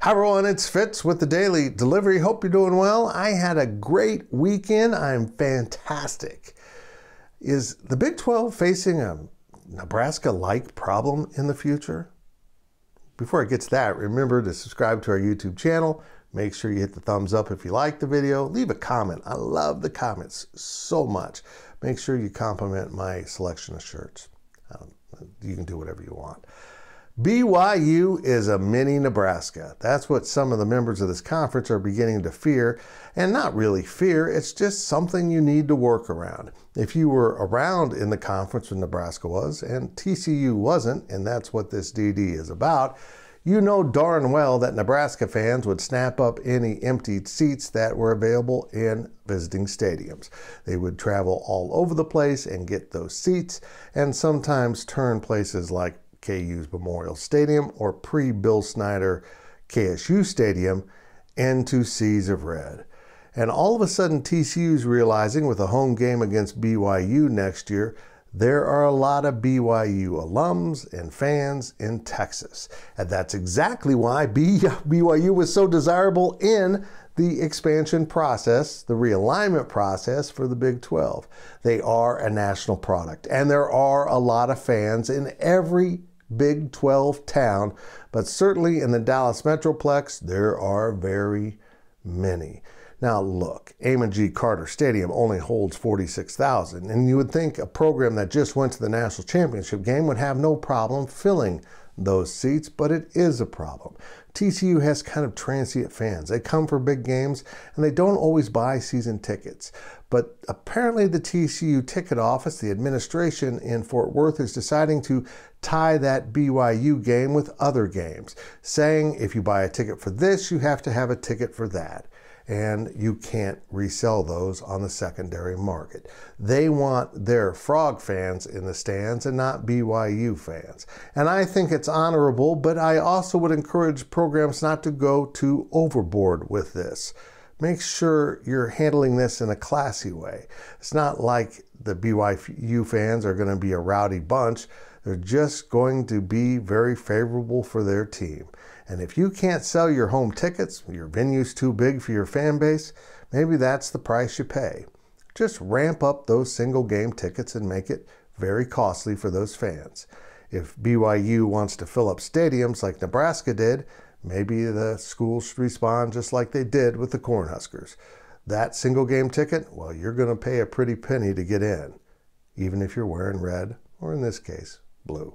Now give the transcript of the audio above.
Hi everyone, it's Fitz with the Daily Delivery. Hope you're doing well. I had a great weekend. I'm fantastic. Is the Big 12 facing a Nebraska-like problem in the future? Before I get to that, remember to subscribe to our YouTube channel. Make sure you hit the thumbs up if you like the video. Leave a comment. I love the comments so much. Make sure you compliment my selection of shirts. You can do whatever you want. BYU is a mini Nebraska. That's what some of the members of this conference are beginning to fear. And not really fear, it's just something you need to work around. If you were around in the conference when Nebraska was, and TCU wasn't, and that's what this DD is about, you know darn well that Nebraska fans would snap up any emptied seats that were available in visiting stadiums. They would travel all over the place and get those seats, and sometimes turn places like KU's Memorial Stadium or pre-Bill Snyder KSU Stadium into seas of red. And all of a sudden TCU's realizing with a home game against BYU next year, there are a lot of BYU alums and fans in Texas. And that's exactly why BYU was so desirable in the expansion process, the realignment process for the Big 12. They are a national product, and there are a lot of fans in every Big 12 town, but certainly in the Dallas Metroplex, there are very many. Now look, Amon G. Carter Stadium only holds 46,000, and you would think a program that just went to the national championship game would have no problem filling those seats, but it is a problem. TCU has kind of transient fans. They come for big games, and they don't always buy season tickets. But apparently the TCU ticket office, the administration in Fort Worth, is deciding to tie that BYU game with other games, saying if you buy a ticket for this, you have to have a ticket for that. And you can't resell those on the secondary market. They want their Frog fans in the stands and not BYU fans. And I think it's honorable, but I also would encourage programs not to go too overboard with this. Make sure you're handling this in a classy way. It's not like the BYU fans are going to be a rowdy bunch. They're just going to be very favorable for their team. And if you can't sell your home tickets, your venue's too big for your fan base, maybe that's the price you pay. Just ramp up those single game tickets and make it very costly for those fans. If BYU wants to fill up stadiums like Nebraska did, maybe the schools should respond just like they did with the Cornhuskers. That single game ticket, well, you're going to pay a pretty penny to get in, even if you're wearing red, or in this case, blue.